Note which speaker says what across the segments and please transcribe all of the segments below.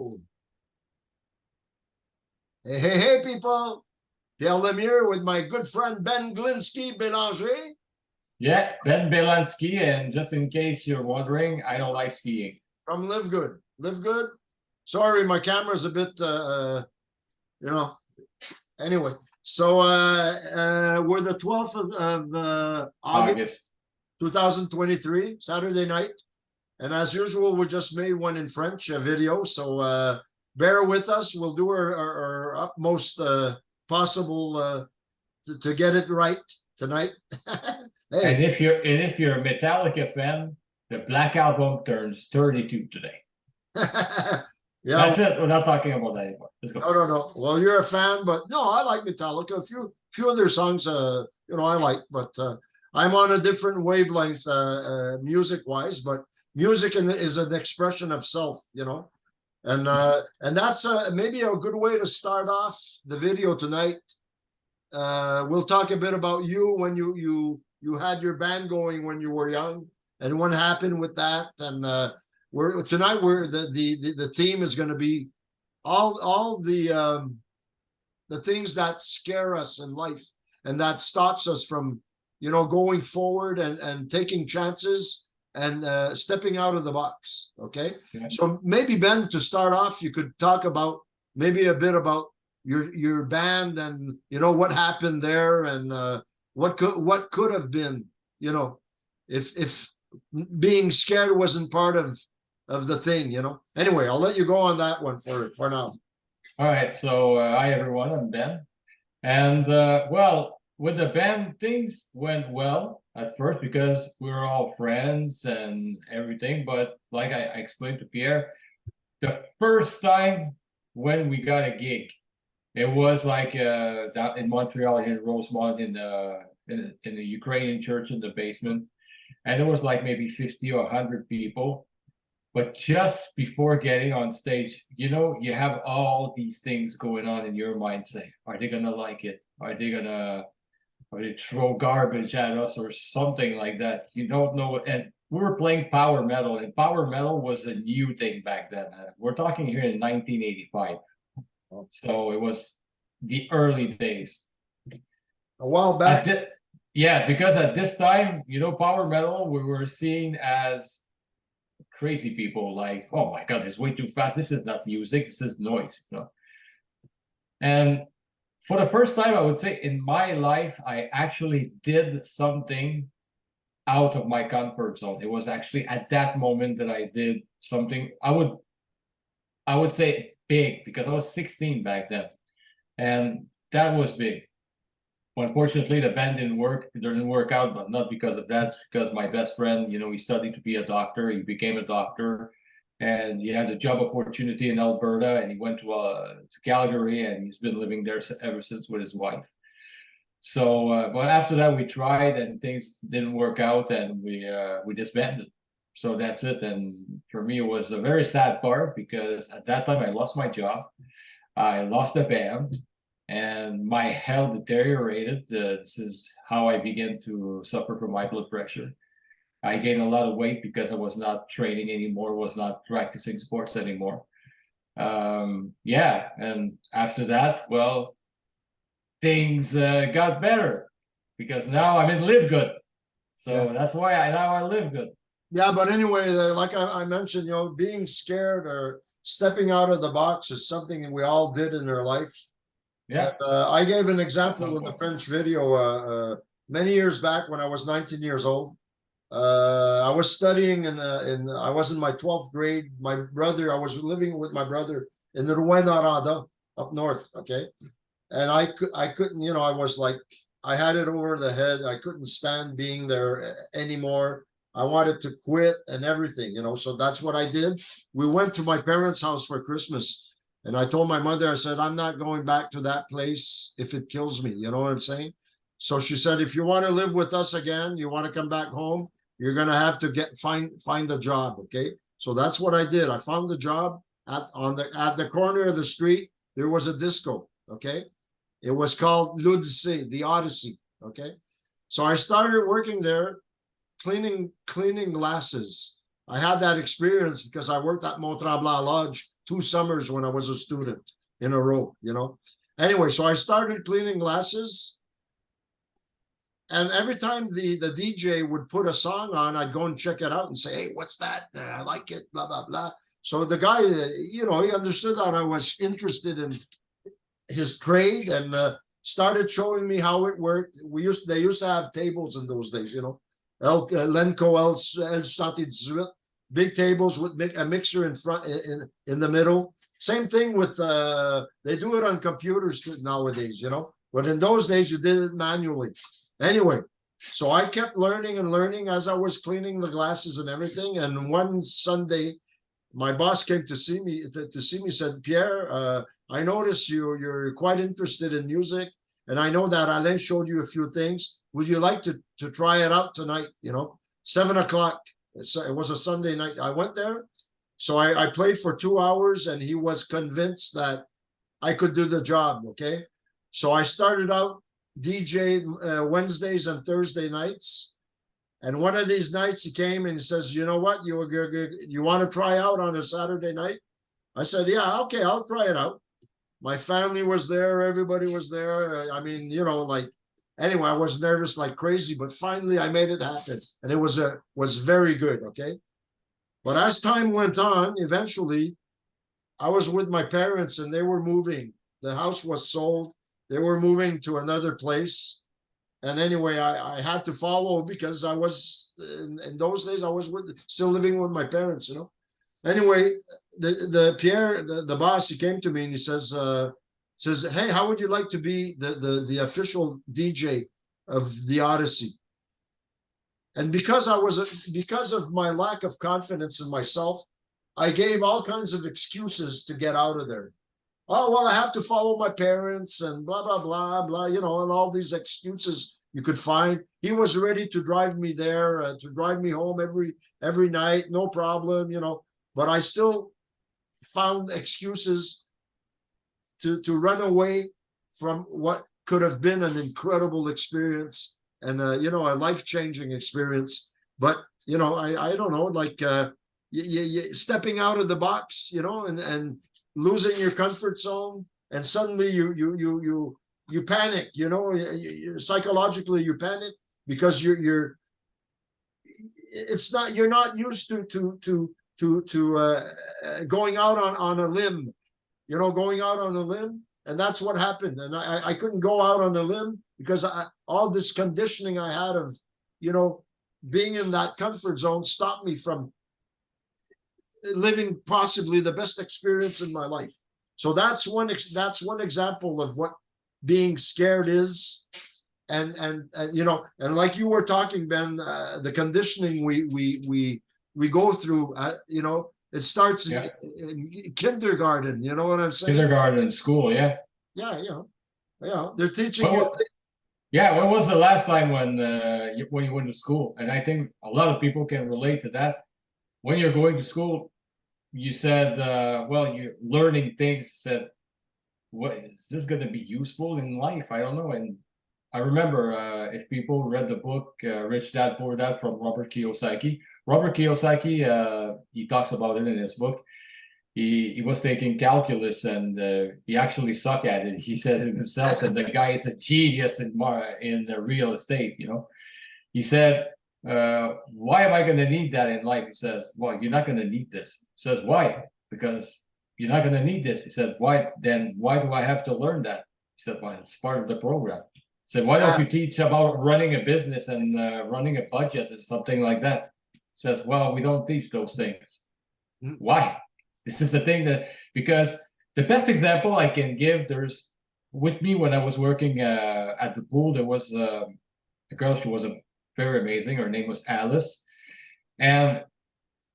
Speaker 1: Hello. Hey, hey, hey, people. Pierre Lemieux with my good friend Ben Glinsky Belanger.
Speaker 2: Yeah, Ben Belansky, and just in case you're wondering, I don't like skiing.
Speaker 1: From Live Good. Live Good. Sorry, my camera's a bit, anyway. So we're the 12th of August, 2023, Saturday night. And as usual, we just made one in French, a video. So bear with us. We'll do our utmost possible to get it right tonight.
Speaker 2: Hey. And if you're a Metallica fan, the Black Album turns 32 today.
Speaker 1: Yeah,
Speaker 2: that's it. We're not talking about that anymore. Let's go.
Speaker 1: No. Well, you're a fan, but no, I like Metallica. A few of their songs, I like, but I'm on a different wavelength, music-wise. But music is an expression of self, and that's maybe a good way to start off the video tonight. We'll talk a bit about you when you had your band going when you were young, and what happened with that. And the theme is going to be all the things that scare us in life and that stops us from going forward and taking chances and stepping out of the box. Okay. Yeah. So maybe, Ben, to start off, you could talk about maybe a bit about your band and what happened there and what could have been, if being scared wasn't part of the thing. Anyway, I'll let you go on that one for now.
Speaker 2: All right. So hi everyone, I'm Ben, and well, with the band, things went well at first because we were all friends and everything. But like I explained to Pierre, the first time when we got a gig, it was like down in Montreal, in Rosemont, in the Ukrainian church in the basement, and it was like maybe 50 or 100 people. But just before getting on stage, you have all these things going on in your mind. Say, are they gonna like it? Are they throw garbage at us or something like that? You don't know. And we were playing power metal, and power metal was a new thing back then. We're talking here in 1985. So it was the early days.
Speaker 1: A while back.
Speaker 2: Yeah, because at this time, power metal, we were seen as crazy people, like, oh my God, it's way too fast. This is not music, this is noise. And for the first time, I would say in my life, I actually did something out of my comfort zone. It was actually at that moment that I did something, I would say big, because I was 16 back then, and that was big. Unfortunately, the band didn't work out, but not because of that. It's because my best friend, he studied to be a doctor. He became a doctor, and he had a job opportunity in Alberta, and he went to Calgary, and he's been living there ever since with his wife. So, but after that, we tried, and things didn't work out, and we disbanded. So that's it. And for me, it was a very sad part because at that time I lost my job, I lost the band, and my health deteriorated. This is how I began to suffer from high blood pressure. I gained a lot of weight because I was not training anymore, was not practicing sports anymore. Yeah, and after that, well, things got better because now I'm in Live Good. So yeah. That's why I live good.
Speaker 1: Yeah, but anyway, like I mentioned, being scared or stepping out of the box is something we all did in our life. Yeah, I gave an example with the French video many years back when I was 19 years old. I was studying I was in my 12th grade. I was living with my brother in the Rouen-Noranda up north. Okay, and I couldn't, I was like, I had it over the head. I couldn't stand being there anymore. I wanted to quit and everything, so that's what I did. We went to my parents' house for Christmas. And I told my mother, I said, I'm not going back to that place if it kills me. You know what I'm saying? So she said, if you want to live with us again, you want to come back home, you're going to have to find a job. Okay. So that's what I did. I found a job at the corner of the street. There was a disco. Okay. It was called L'Odyssée, the Odyssey. Okay. So I started working there, cleaning glasses. I had that experience because I worked at Mont Tremblant Lodge 2 summers when I was a student in a row, you know. Anyway, so I started cleaning glasses. And every time the DJ would put a song on, I'd go and check it out and say, hey, what's that? I like it, blah, blah, blah. So the guy, you know, he understood that I was interested in his trade and started showing me how it worked. They used to have tables in those days, you know. Lenco L big tables with a mixer in front in the middle. Same thing with they do it on computers nowadays, you know. But in those days you did it manually. Anyway, so I kept learning and learning as I was cleaning the glasses and everything. And one Sunday, my boss came to see me said, Pierre, I noticed you're quite interested in music, and I know that Alain showed you a few things. Would you like to try it out tonight? You know, 7 o'clock. It was a Sunday night. I went there, so I played for 2 hours, and he was convinced that I could do the job. Okay, so I started out DJ Wednesdays and Thursday nights. And one of these nights he came and he says, you know what, you want to try out on a Saturday night? I said, yeah, okay, I'll try it out. My family was there, everybody was there. I mean, you know, like, anyway, I was nervous like crazy, but finally I made it happen. And it was very good, okay? But as time went on, eventually I was with my parents and they were moving. The house was sold. They were moving to another place. And anyway, I had to follow because I was, in those days, I was still living with my parents, you know. Anyway, the Pierre, the boss, he came to me and he says, hey, how would you like to be the official DJ of the Odyssey? And because of my lack of confidence in myself, I gave all kinds of excuses to get out of there. Oh, well, I have to follow my parents and blah, blah, blah, blah, you know, and all these excuses you could find. He was ready to drive me there, to drive me home every night, no problem, you know, but I still found excuses to run away from what could have been an incredible experience and, you know, a life-changing experience. But, you know, I don't know, like stepping out of the box, you know, and losing your comfort zone, and suddenly you panic, you know, psychologically you panic because you're not used to going out on a limb, you know, going out on a limb, and that's what happened. And I couldn't go out on a limb because all this conditioning I had of, you know, being in that comfort zone stopped me from living possibly the best experience in my life. So that's one example of what being scared is. And you know, and like you were talking, Ben, the conditioning we go through, you know, it starts in kindergarten, you know what I'm saying?
Speaker 2: Kindergarten, school, yeah.
Speaker 1: Yeah, they're teaching you.
Speaker 2: Yeah, when was the last time when you went to school? And I think a lot of people can relate to that. When you're going to school, you said, well, you're learning things. Said, what is this going to be useful in life? I don't know. And I remember if people read the book Rich Dad Poor Dad from Robert Kiyosaki. Robert Kiyosaki, he talks about it in his book. He was taking calculus and he actually sucked at it. He said it himself, and the guy is a genius in the real estate. You know, he said, why am I going to need that in life? He says, well, you're not going to need this. He says, why? Because you're not going to need this. He said, why? Then why do I have to learn that? He said, well, it's part of the program. He said, why don't you teach about running a business and running a budget or something like that? He says, well, we don't teach those things. Why? This is the thing that, because the best example I can give, there's, with me when I was working at the pool, there was a girl, she was very amazing. Her name was Alice. And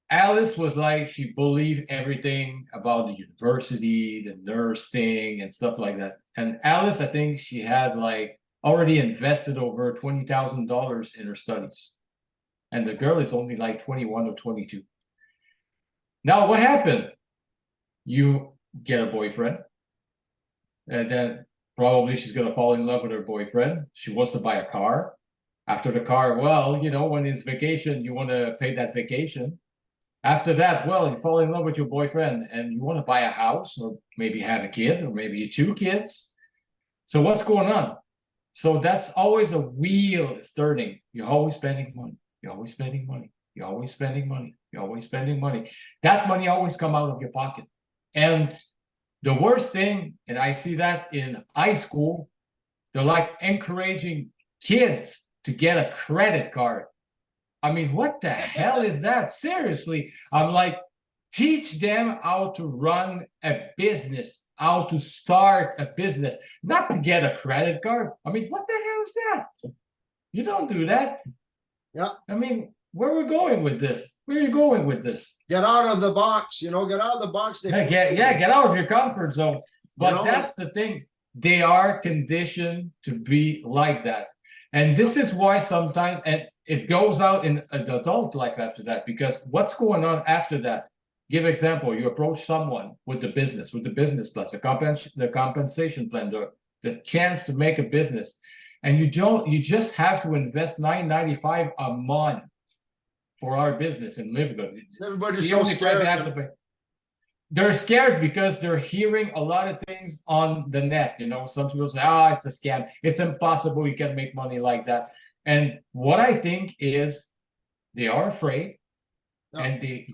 Speaker 2: Alice was like, she believed everything about the university, the nurse thing and stuff like that. And Alice, I think she had like already invested over $20,000 in her studies. And the girl is only like 21 or 22. Now, what happened? You get a boyfriend, and then probably she's going to fall in love with her boyfriend. She wants to buy a car. After the car, well, you know, when it's vacation, you want to pay that vacation. After that, well, you fall in love with your boyfriend and you want to buy a house or maybe have a kid or maybe 2 kids. So what's going on? So that's always a wheel that's turning. You're always spending money. You're always spending money. You're always spending money. You're always spending money. That money always come out of your pocket. And the worst thing, and I see that in high school, they're like encouraging kids to get a credit card. I mean, what the hell is that? Seriously, I'm like, teach them how to run a business, how to start a business, not to get a credit card. I mean, what the hell is that? You don't do that.
Speaker 1: Yeah.
Speaker 2: I mean, where are we going with this? Where are you going with this?
Speaker 1: Get out of the box, get out of the box.
Speaker 2: Get out of your comfort zone. But that's the thing. They are conditioned to be like that. And this is why sometimes, and it goes out in adult life after that, because what's going on after that? Give example, you approach someone with the business plan, the compensation plan, the chance to make a business, and you just have to invest $9.95 a month for our business and live good.
Speaker 1: Everybody's so scared.
Speaker 2: They're scared because they're hearing a lot of things on the net. Some people say, it's a scam. It's impossible. You can make money like that. And what I think is they are afraid and they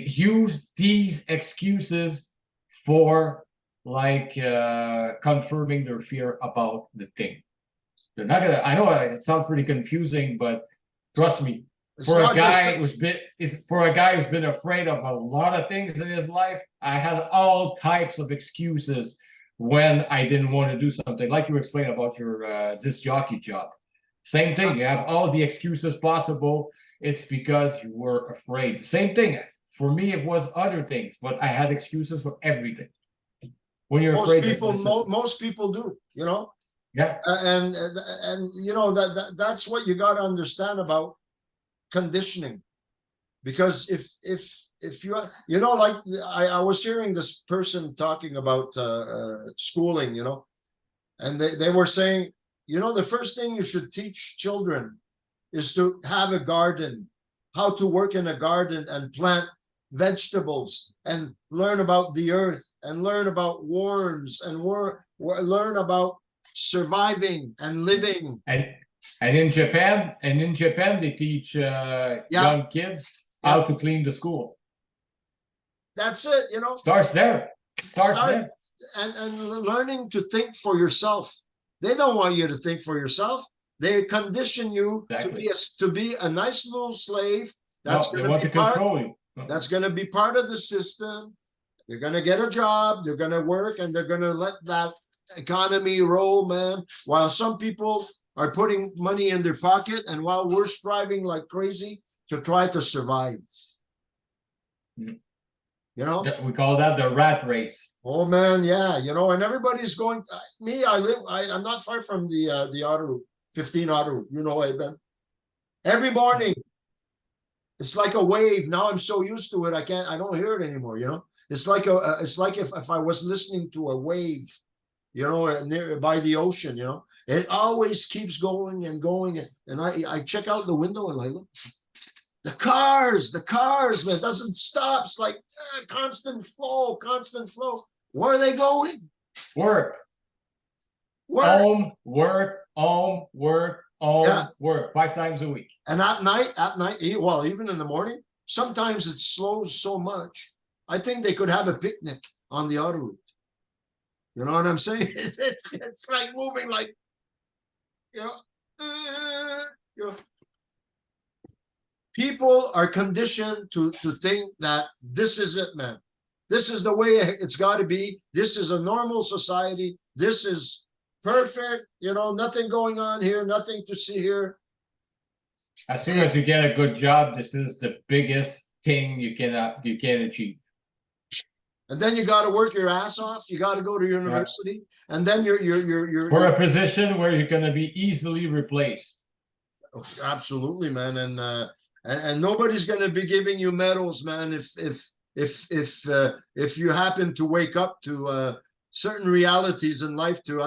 Speaker 2: use these excuses for like confirming their fear about the thing. They're not gonna, I know it sounds pretty confusing, but trust me, for a guy who's been afraid of a lot of things in his life, I had all types of excuses when I didn't want to do something. Like you explained about your disc jockey job. Same thing. You have all the excuses possible. It's because you were afraid. Same thing. For me, it was other things, but I had excuses for everything. When you're afraid,
Speaker 1: most people do.
Speaker 2: Yeah.
Speaker 1: And that's what you got to understand about conditioning, because if you like I was hearing this person talking about schooling, and they were saying, the first thing you should teach children is to have a garden, how to work in a garden and plant vegetables and learn about the earth and learn about worms and learn about surviving and living.
Speaker 2: And in Japan, they teach young kids how to clean the school.
Speaker 1: That's it,
Speaker 2: Starts there. Starts there.
Speaker 1: And learning to think for yourself. They don't want you to think for yourself. They condition you to be a nice little slave. That's
Speaker 2: they want to control you.
Speaker 1: That's going to be part of the system. They're going to get a job. They're going to work, and they're going to let that economy roll, man. While some people are putting money in their pocket, and while we're striving like crazy to try to survive.
Speaker 2: We call that the rat race.
Speaker 1: Oh man, yeah, and everybody's going. I'm not far from the Ottawa 15 Ottawa. I've been every morning. It's like a wave. Now I'm so used to it, I don't hear it anymore. It's like if I was listening to a wave. Near by the ocean, it always keeps going and going. And I check out the window and I look, the cars, man, it doesn't stop. It's like constant flow. Where are they going?
Speaker 2: Work. Home, work, home, work, home, work, 5 times a week.
Speaker 1: And at night, well, even in the morning, sometimes it slows so much. I think they could have a picnic on the auto route. You know what I'm saying? It's like moving like, people are conditioned to think that this is it, man. This is the way it's got to be. This is a normal society. This is perfect. Nothing going on here, nothing to see here.
Speaker 2: As soon as you get a good job, this is the biggest thing you can achieve.
Speaker 1: And then you got to work your ass off. You got to go to university, and then you're
Speaker 2: for a position where you're going to be easily replaced.
Speaker 1: Absolutely, man, and nobody's going to be giving you medals, man. If you happen to wake up to certain realities in life to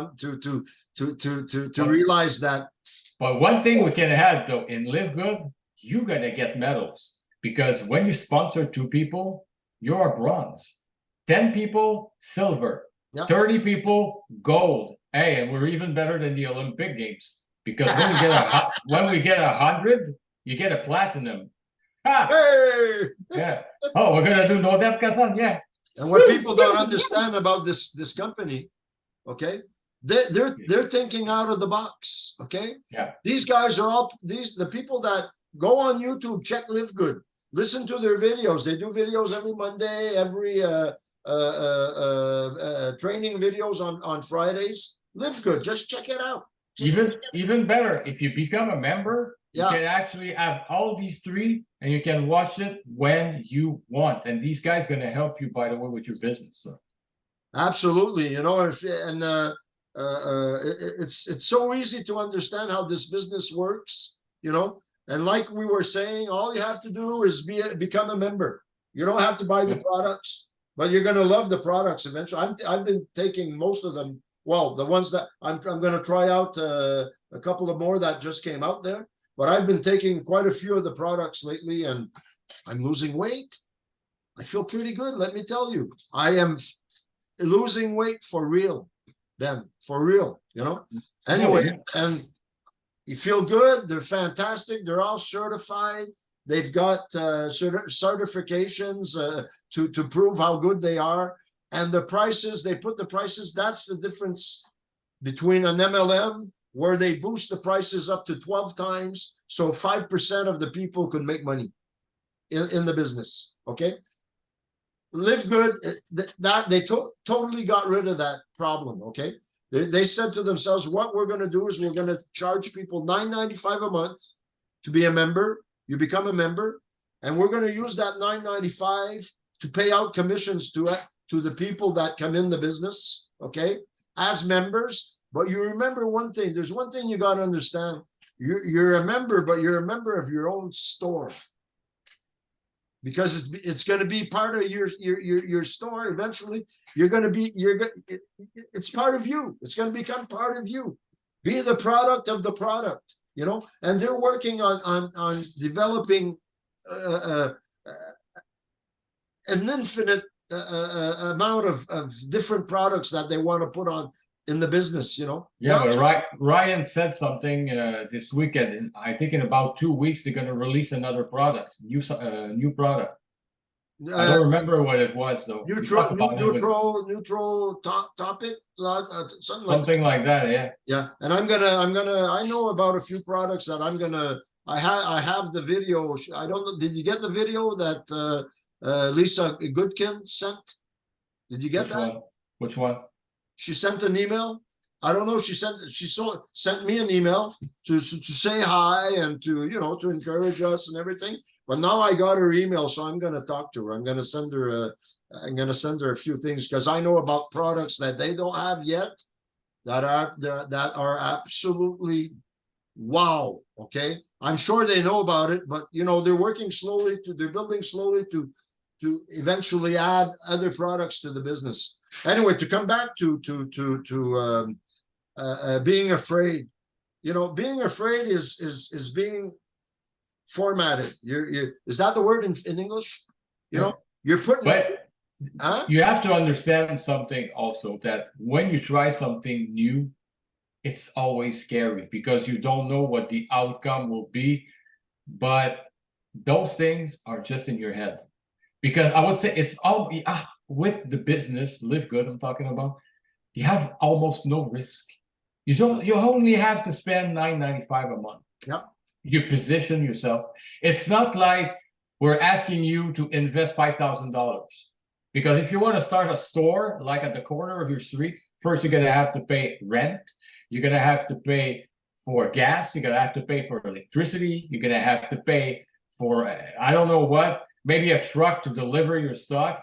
Speaker 1: realize that.
Speaker 2: But one thing we can have though in Live Good, you're gonna get medals. because when you sponsor 2 people, you're bronze. 10 people, silver.
Speaker 1: Yeah.
Speaker 2: 30 people, gold. Hey, and we're even better than the Olympic Games, because when we get 100, you get a platinum. Ha!
Speaker 1: Hey!
Speaker 2: Yeah. Oh, we're gonna do no def Kazan, yeah.
Speaker 1: And what people don't understand about this company, okay? They're thinking out of the box, okay?
Speaker 2: Yeah.
Speaker 1: These guys are all the people that go on YouTube, check Live Good, listen to their videos. They do videos every Monday, every training videos on Fridays. Live Good, just check it out.
Speaker 2: Even better, if you become a member, you
Speaker 1: Yeah.
Speaker 2: can actually have all these 3 and you can watch it when you want. And these guys gonna help you, by the way, with your business. So.
Speaker 1: Absolutely, you know, it's so easy to understand how this business works, you know. And like we were saying, all you have to do is become a member. You don't have to buy the products, but you're gonna love the products eventually. I've been taking most of them. Well, the ones that I'm gonna try out a couple of more that just came out there. But I've been taking quite a few of the products lately, and I'm losing weight. I feel pretty good, let me tell you. I am losing weight for real, Ben, for real, you know. Anyway, and you feel good. They're fantastic. They're all certified. They've got certifications to prove how good they are. And the prices, they put the prices, that's the difference between an MLM where they boost the prices up to 12 times. So 5% of the people could make money in the business, okay? Live Good, that they totally got rid of that problem, okay? They said to themselves, what we're going to do is we're going to charge people $9.95 a month to be a member. You become a member, and we're going to use that $9.95 to pay out commissions to the people that come in the business, okay, as members. But you remember one thing. There's one thing you got to understand. You're a member, but you're a member of your own store, because it's going to be part of your store. Eventually, it's part of you. It's going to become part of you. Be the product of the product, you know. And they're working on developing an infinite amount of different products that they want to put on in the business, you know.
Speaker 2: Yeah, but Ryan said something this weekend, and I think in about 2 weeks they're going to release another product, new product. I don't remember what it was though.
Speaker 1: Neutral topic, something
Speaker 2: like that. Yeah.
Speaker 1: Yeah, and I know about a few products that I have the video. I don't know. Did you get the video that Lisa Goodkin sent? Did you get that?
Speaker 2: Which one?
Speaker 1: She sent an email. I don't know. She sent me an email to say hi and to encourage us and everything. But now I got her email, so I'm going to talk to her. I'm going to send her a few things, because I know about products that they don't have yet that are absolutely wow. Okay, I'm sure they know about it, but they're working slowly they're building slowly to eventually add other products to the business. Anyway, to come back to being afraid, being afraid is being formatted. Is that the word in English? You're putting.
Speaker 2: But you have to understand something also, that when you try something new, it's always scary because you don't know what the outcome will be. But those things are just in your head, because I would say it's all with the business Live Good I'm talking about. You have almost no risk. You only have to spend $9.95 a month.
Speaker 1: Yeah.
Speaker 2: You position yourself. It's not like we're asking you to invest $5,000, because if you want to start a store like at the corner of your street, first you're going to have to pay rent. You're going to have to pay for gas. You're going to have to pay for electricity. You're going to have to pay for, I don't know what, maybe a truck to deliver your stock,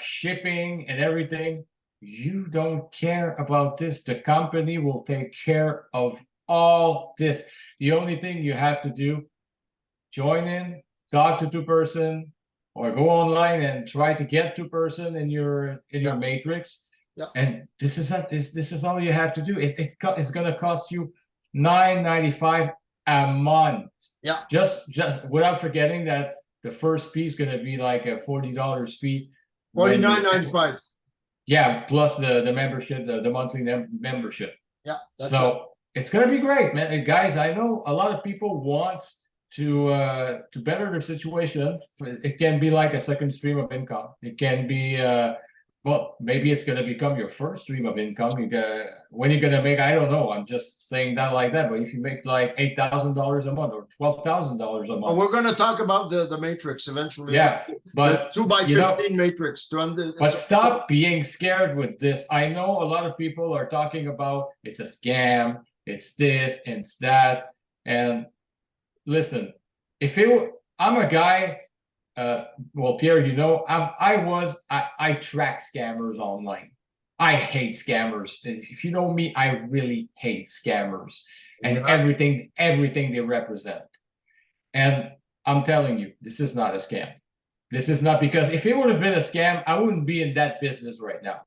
Speaker 2: shipping and everything. You don't care about this. The company will take care of all this. The only thing you have to do, join in, talk to 2-person, or go online and try to get 2-person in your matrix.
Speaker 1: Yeah.
Speaker 2: And this is all you have to do. It's going to cost you $9.95 a month.
Speaker 1: Yeah.
Speaker 2: Just without forgetting that the first fee is going to be like a $40 fee.
Speaker 1: $49.95.
Speaker 2: Yeah, plus the membership, the monthly membership.
Speaker 1: Yeah.
Speaker 2: So it's gonna be great, man. And guys, I know a lot of people want to better their situation. It can be like a second stream of income. It can be well, maybe it's gonna become your first stream of income. When you're gonna make, I don't know. I'm just saying that like that. But if you make like $8,000 a month or $12,000 a month,
Speaker 1: well, we're gonna talk about the matrix eventually.
Speaker 2: yeah. But
Speaker 1: the 2x15 matrix
Speaker 2: but stop being scared with this. I know a lot of people are talking about it's a scam, it's this, it's that. And listen, I'm a guy, well, Pierre, you know, I track scammers online. I hate scammers. If you know me, I really hate scammers and everything they represent. And I'm telling you, this is not a scam. This is not, because if it would have been a scam, I wouldn't be in that business right now.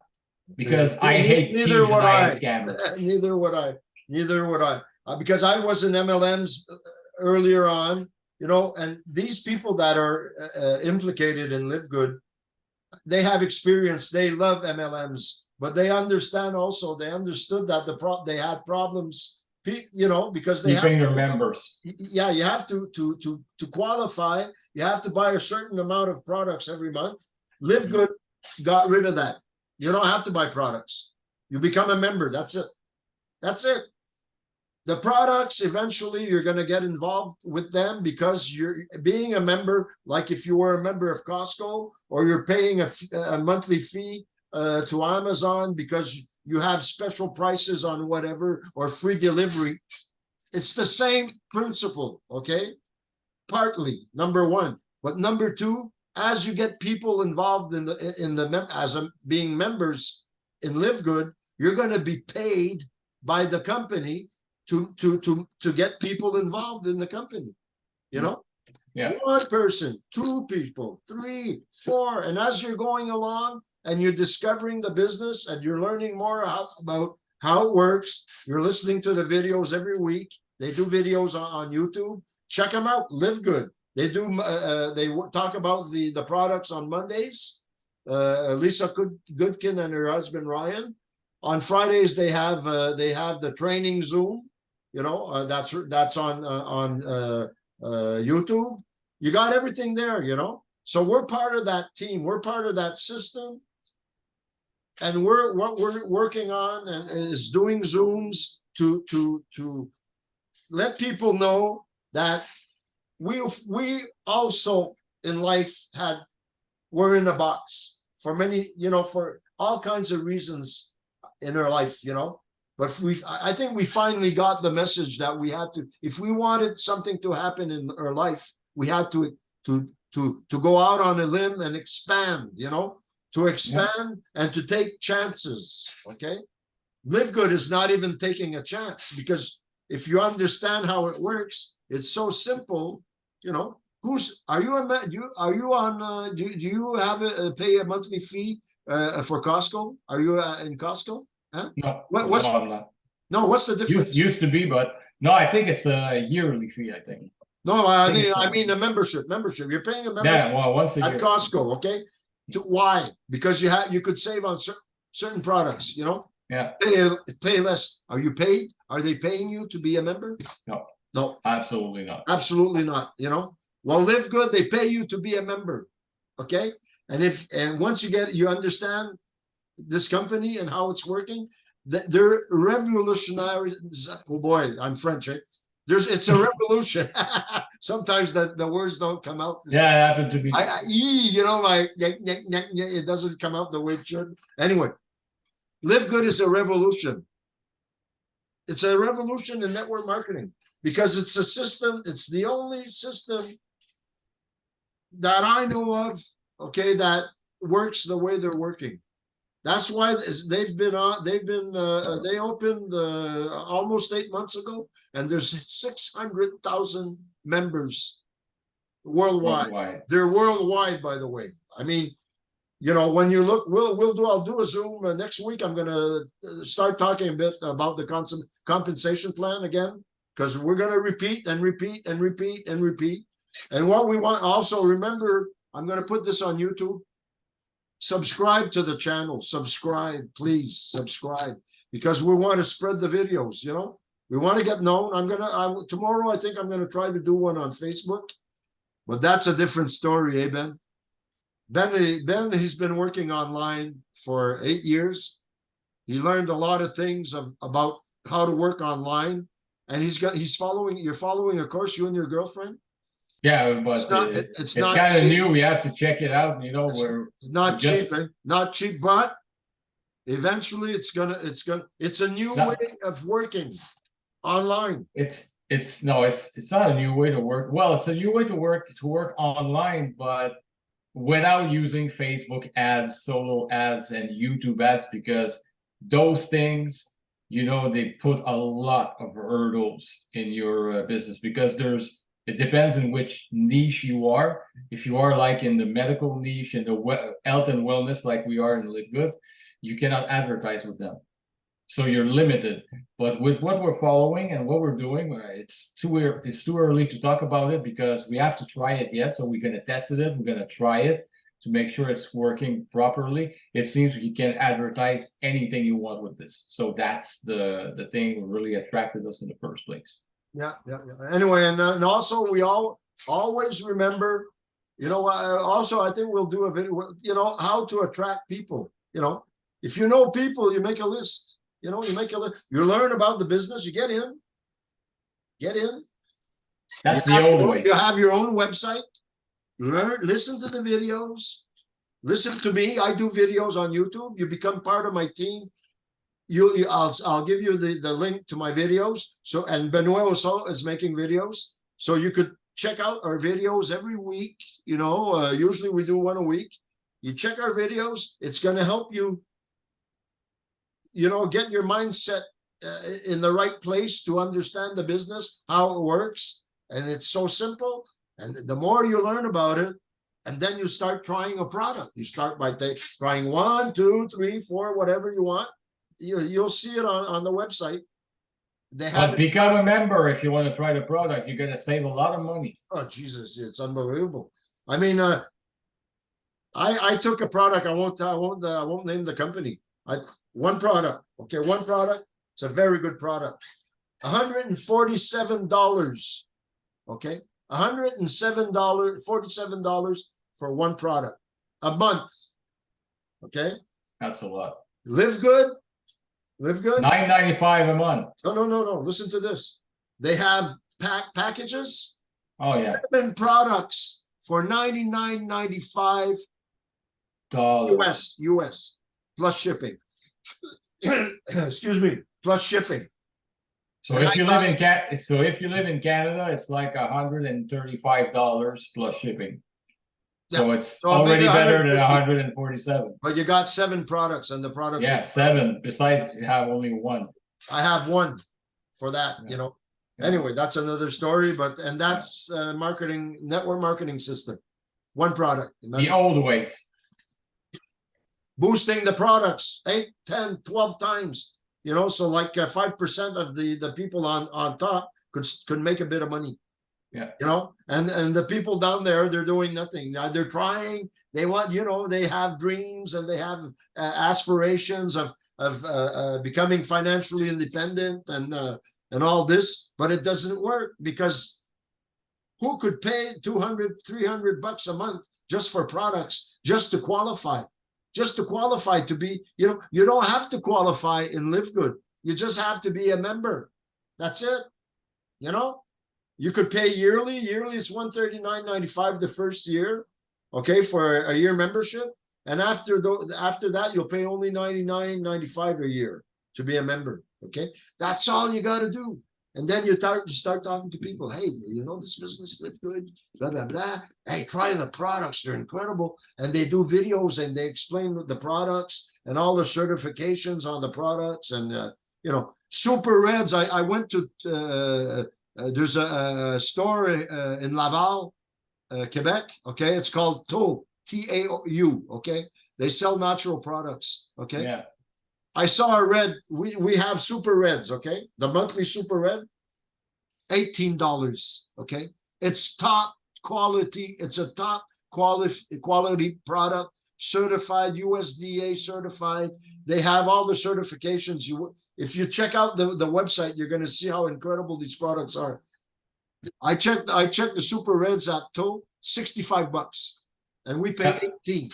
Speaker 2: Because I hate
Speaker 1: neither would I.
Speaker 2: Scammers.
Speaker 1: Neither would I. Neither would I. Because I was in MLMs earlier on, you know, and these people that are implicated in Live Good, they have experience. They love MLMs, but they understand also. They understood that they had problems. You know, because they
Speaker 2: keeping their members.
Speaker 1: Yeah, you have to qualify. You have to buy a certain amount of products every month. Live Good got rid of that. You don't have to buy products. You become a member. That's it. That's it. The products, eventually, you're going to get involved with them because you're being a member. Like if you were a member of Costco, or you're paying a monthly fee to Amazon because you have special prices on whatever, or free delivery. It's the same principle, okay? Partly, number one. But number two, as you get people involved being members in Live Good, you're going to be paid by the company to get people involved in the company. You know?
Speaker 2: Yeah.
Speaker 1: One person, two people, 3, 4, and as you're going along, and you're discovering the business and you're learning more about how it works. You're listening to the videos every week. They do videos on YouTube. Check them out. Live Good. They do. They talk about the products on Mondays. Lisa Goodkin and her husband Ryan. On Fridays they have the training Zoom. You know, that's on YouTube. You got everything there. You know. So we're part of that team. We're part of that system. And what we're working on and is doing Zooms to let people know that we also in life we're in a box for many, you know, for all kinds of reasons in our life, you know. But I think we finally got the message that we had to, if we wanted something to happen in our life, we had to go out on a limb and expand, you know. To expand and to take chances, okay? Live Good is not even taking a chance, because if you understand how it works, it's so simple, you know. Do you have pay a monthly fee for Costco? Are you in Costco? Huh?
Speaker 2: No,
Speaker 1: what's the difference?
Speaker 2: Used to be, but no, I think it's a yearly fee, I think.
Speaker 1: No, I mean a membership. You're paying a membership.
Speaker 2: Yeah, well, once a year.
Speaker 1: At Costco, okay? Why? Because you could save on certain products, you know.
Speaker 2: Yeah.
Speaker 1: Pay less. Are you paid? Are they paying you to be a member? No,
Speaker 2: absolutely not.
Speaker 1: Absolutely not. You know. Well, Live Good, they pay you to be a member, okay? And once you understand this company and how it's working, they're revolutionary. Oh boy, I'm French, eh? It's a revolution. Sometimes the words don't come out.
Speaker 2: Yeah, it happened to me.
Speaker 1: You know, like it doesn't come out the way it should. Anyway, Live Good is a revolution. It's a revolution in network marketing, because it's a system. It's the only system that I know of, okay, that works the way they're working. That's why they opened almost 8 months ago, and there's 600,000 members worldwide. They're worldwide, by the way. I mean, you know, when you look, I'll do a Zoom next week. I'm going to start talking a bit about the compensation plan again, because we're going to repeat and repeat and repeat and repeat. And what we want also, remember, I'm going to put this on YouTube. Subscribe to the channel. Subscribe, please subscribe, because we want to spread the videos. You know, we want to get known. Tomorrow, I think I'm going to try to do one on Facebook, but that's a different story, eh, Ben? Ben, he's been working online for 8 years. He learned a lot of things about how to work online, and you're following a course, you and your girlfriend.
Speaker 2: Yeah, but it's kind of new. We have to check it out. You know,
Speaker 1: it's not cheap, not cheap, but eventually it's a new way of working online.
Speaker 2: It's not a new way to work. Well, it's a new way to work online, but without using Facebook ads, solo ads, and YouTube ads, because those things, you know, they put a lot of hurdles in your business, because it depends on which niche you are. If you are like in the medical niche, in the health and wellness, like we are in Live Good, you cannot advertise with them. So you're limited. But with what we're following and what we're doing, it's too early to talk about it, because we have to try it yet. So we're going to test it. We're going to try it to make sure it's working properly. It seems you can advertise anything you want with this. So that's the thing that really attracted us in the first place.
Speaker 1: Yeah. Anyway, and also we always remember, you know, also I think we'll do a video, you know, how to attract people. You know, if you know people, you make a list. You know, you make a list. You learn about the business. You get in.
Speaker 2: That's the old way.
Speaker 1: You have your own website. Listen to the videos. Listen to me. I do videos on YouTube. You become part of my team. I'll give you the link to my videos. So, and Benoit also is making videos, so you could check out our videos every week. You know, usually we do one a week. You check our videos. It's going to help you, you know, get your mindset in the right place to understand the business, how it works. And it's so simple. And the more you learn about it, and then you start trying a product. You start by trying 1, 2, 3, 4, whatever you want. You'll see it on the website. They have
Speaker 2: become a member if you want to try the product. You're gonna save a lot of money.
Speaker 1: Oh Jesus, it's unbelievable. I mean, I took a product. I won't name the company. One product. Okay, one product. It's a very good product. $147. Okay, $147 for one product a month. Okay,
Speaker 2: that's a lot.
Speaker 1: Live Good.
Speaker 2: $9.95 a month.
Speaker 1: No. Listen to this. They have packages.
Speaker 2: Oh yeah.
Speaker 1: 7 products for $99.95 US plus shipping. Excuse me, plus shipping.
Speaker 2: So if you live in Canada, it's like $135 plus shipping. So it's already better than 147.
Speaker 1: But you got 7 products, and the products.
Speaker 2: Yeah, 7. Besides, you have only 1.
Speaker 1: I have 1 for that. Yeah. You know. Yeah. Anyway, that's another story. And that's network marketing system. 1 product.
Speaker 2: The old ways.
Speaker 1: Boosting the products 8, 10, 12 times. You know, so like 5% of the people on top could make a bit of money.
Speaker 2: Yeah,
Speaker 1: you know, and the people down there, they're doing nothing. They're trying. They want, you know, they have dreams and they have aspirations of becoming financially independent and all this, but it doesn't work, because who could pay $200-300 a month just for products, just to qualify to be, you know, you don't have to qualify in Live Good. You just have to be a member. That's it. You know. You could pay yearly. Yearly is $139.95 the first year, okay, for a year membership. And after that, you'll pay only $99.95 a year to be a member. Okay, that's all you got to do. And then you start talking to people. Hey, you know this business, Live Good, blah blah blah. Hey, try the products; they're incredible. And they do videos and they explain the products and all the certifications on the products. And you know, Super Reds. I went to. There's a store in Laval, Quebec. Okay, it's called Tau, T-A-U. Okay, they sell natural products. Okay,
Speaker 2: yeah.
Speaker 1: I saw a red. We have Super Reds. Okay, the monthly Super Red, $18. Okay, it's top quality. It's a top quality product, certified, USDA certified. They have all the certifications. If you check out the website, you're going to see how incredible these products are. I checked the Super Reds at toe, $65, and we pay 18.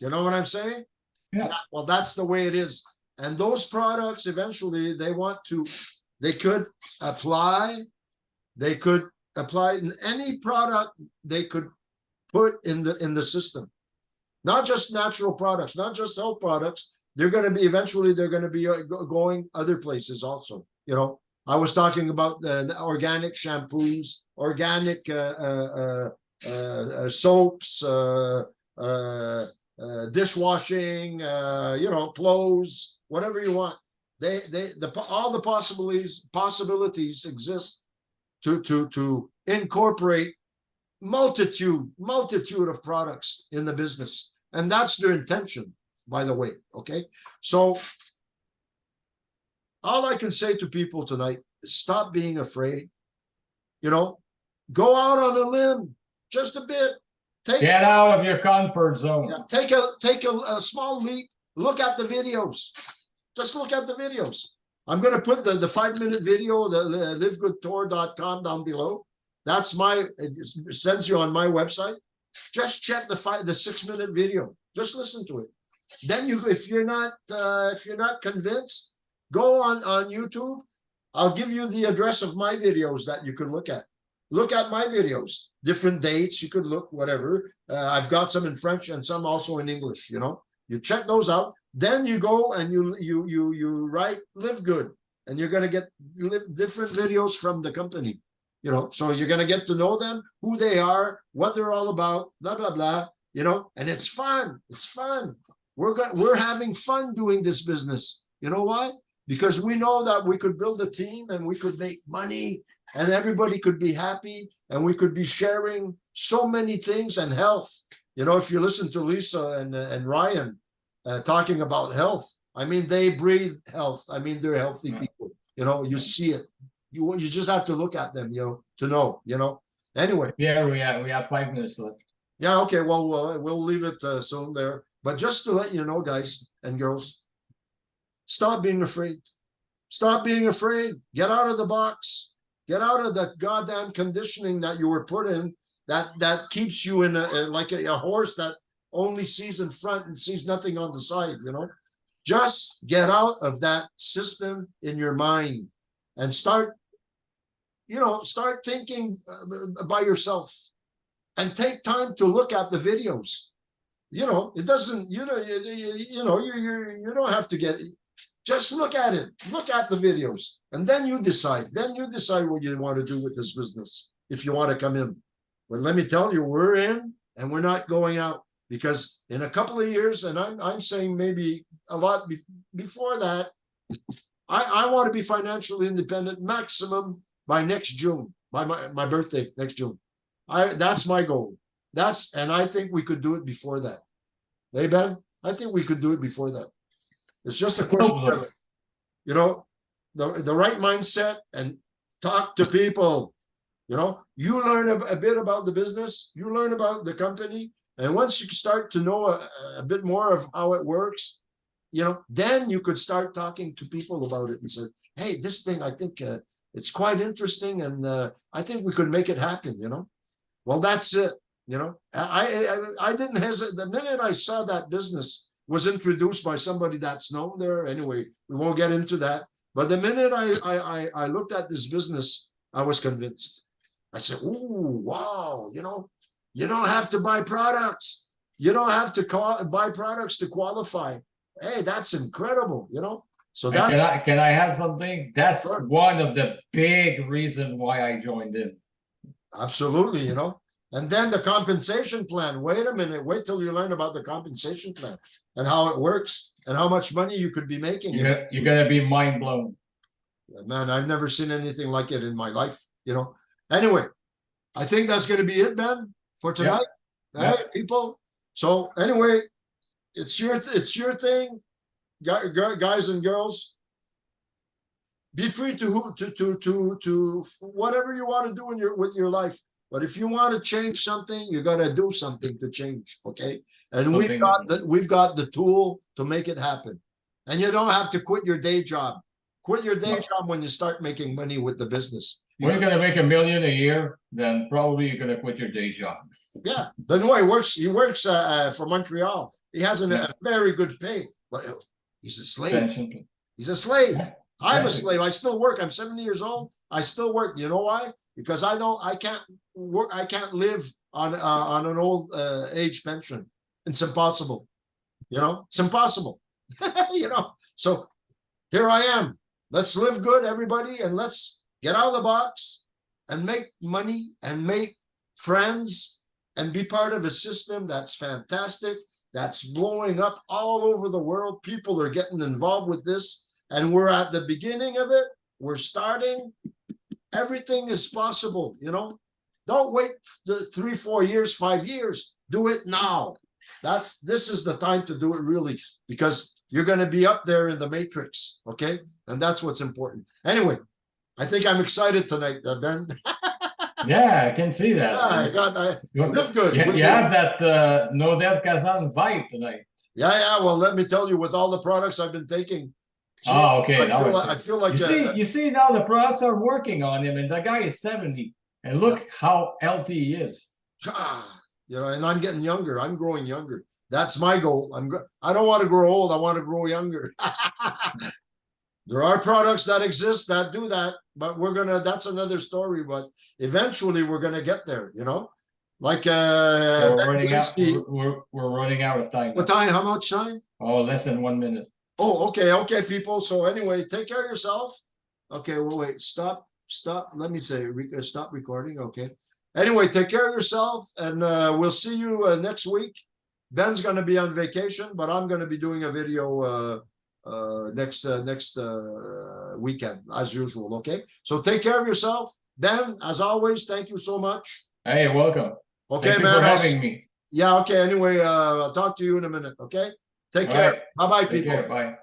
Speaker 1: You know what I'm saying?
Speaker 2: Yeah.
Speaker 1: Well, that's the way it is. And those products, eventually, they could apply in any product they could put in the system. Not just natural products, not just health products. They're going to be going other places also. You know, I was talking about the organic shampoos, organic soaps, dishwashing, clothes, whatever you want. All the possibilities exist to incorporate multitude of products in the business, and that's their intention, by the way. Okay, so all I can say to people tonight is stop being afraid. Go out on a limb just a bit.
Speaker 2: Get out of your comfort zone.
Speaker 1: Yeah, take a small leap. Look at the videos. Just look at the videos. I'm going to put the 5-minute video, the livegoodtour.com down below. It sends you on my website. Just check the 6-minute video. Just listen to it. Then if you're not convinced, go on YouTube. I'll give you the address of my videos that you can look at. Look at my videos. Different dates you could look, whatever. I've got some in French and some also in English. You check those out. Then you go and you write Live Good, and you're going to get different videos from the company. So you're going to get to know them, who they are, what they're all about, blah, blah, blah, and it's fun. It's fun. We're having fun doing this business. You know why? Because we know that we could build a team and we could make money and everybody could be happy and we could be sharing so many things and health. If you listen to Lisa and Ryan talking about health, I mean, they breathe health. I mean, they're healthy people. You see it. You just have to look at them, to know, Anyway.
Speaker 2: Yeah, we have 5 minutes left.
Speaker 1: Yeah, okay. Well, we'll leave it soon there. But just to let you know, guys and girls, stop being afraid. Stop being afraid. Get out of the box. Get out of that goddamn conditioning that you were put in that keeps you in like a horse that only sees in front and sees nothing on the side, Just get out of that system in your mind and start thinking by yourself and take time to look at the videos. It doesn't, you don't have to get it. Just look at it. Look at the videos. And then you decide. Then you decide what you want to do with this business, if you want to come in. But let me tell you, we're in and we're not going out. Because in a couple of years, and I'm saying maybe a lot before that, I want to be financially independent maximum by next June, by my birthday next June. That's my goal. And I think we could do it before that. Hey, Ben, I think we could do it before that. It's just a question of, the right mindset and talk to people. You learn a bit about the business, you learn about the company, and once you start to know a bit more of how it works, then you could start talking to people about it and say, hey, this thing, I think it's quite interesting, and I think we could make it happen, Well, that's it, I didn't hesitate. The minute I saw that business was introduced by somebody that's known there, anyway, we won't get into that. But the minute I looked at this business, I was convinced. I said, ooh, wow, you don't have to buy products. You don't have to buy products to qualify. Hey, that's incredible, So that's.
Speaker 2: Can I have something? That's one of the big reasons why I joined in.
Speaker 1: Absolutely, And then the compensation plan. Wait a minute. Wait till you learn about the compensation plan and how it works and how much money you could be making.
Speaker 2: You're going to be mind blown.
Speaker 1: Man, I've never seen anything like it in my life, Anyway, I think that's going to be it, Ben, for tonight.
Speaker 2: Yeah.
Speaker 1: Hey, people. So anyway, it's your thing, guys and girls. Be free to whatever you want to do in with your life. But if you want to change something, you got to do something to change. Okay. And we've got the tool to make it happen. And you don't have to quit your day job. Quit your day job when you start making money with the business.
Speaker 2: When you're gonna make $1 million a year, then probably you're gonna quit your day job.
Speaker 1: Yeah, the way he works for Montreal. He has a very good pay, but he's a slave.
Speaker 2: Pension.
Speaker 1: He's a slave. I'm a slave. I still work. I'm 70 years old. I still work. You know why? Because I can't work. I can't live on an old age pension. It's impossible. You know, it's impossible. You know, so here I am. Let's live good, everybody, and let's get out of the box and make money and make friends and be part of a system that's fantastic, that's blowing up all over the world. People are getting involved with this, and we're at the beginning of it. We're starting. Everything is possible, you know. Don't wait 3, 4 years, 5 years. Do it now. This is the time to do it really, because you're going to be up there in the matrix, okay? And that's what's important. Anyway, I think I'm excited tonight, Ben.
Speaker 2: Yeah, I can see that.
Speaker 1: Yeah, I live good.
Speaker 2: You have that No Dev Kazan vibe tonight.
Speaker 1: Yeah. Well, let me tell you, with all the products I've been taking.
Speaker 2: Oh, okay.
Speaker 1: I feel like
Speaker 2: you see now the products are working on him, and the guy is 70, and look how healthy he is.
Speaker 1: You know, and I'm getting younger. I'm growing younger. That's my goal. I don't want to grow old. I want to grow younger. There are products that exist that do that, but that's another story. But eventually we're gonna get there, you know? Like
Speaker 2: we're running out of time.
Speaker 1: What time? How much time?
Speaker 2: Oh, less than 1 minute.
Speaker 1: Oh, okay, people. So anyway, take care of yourself. Okay, well, wait, stop. Let me say, stop recording. Okay. Anyway, take care of yourself, and we'll see you next week. Ben's going to be on vacation, but I'm going to be doing a video next weekend, as usual. Okay. So take care of yourself, Ben. As always, thank you so much.
Speaker 2: Hey, welcome.
Speaker 1: Okay,
Speaker 2: thank
Speaker 1: man.
Speaker 2: You for having me.
Speaker 1: Yeah. Okay. Anyway, I'll talk to you in a minute. Okay. Take care. Bye-bye, people.
Speaker 2: Bye.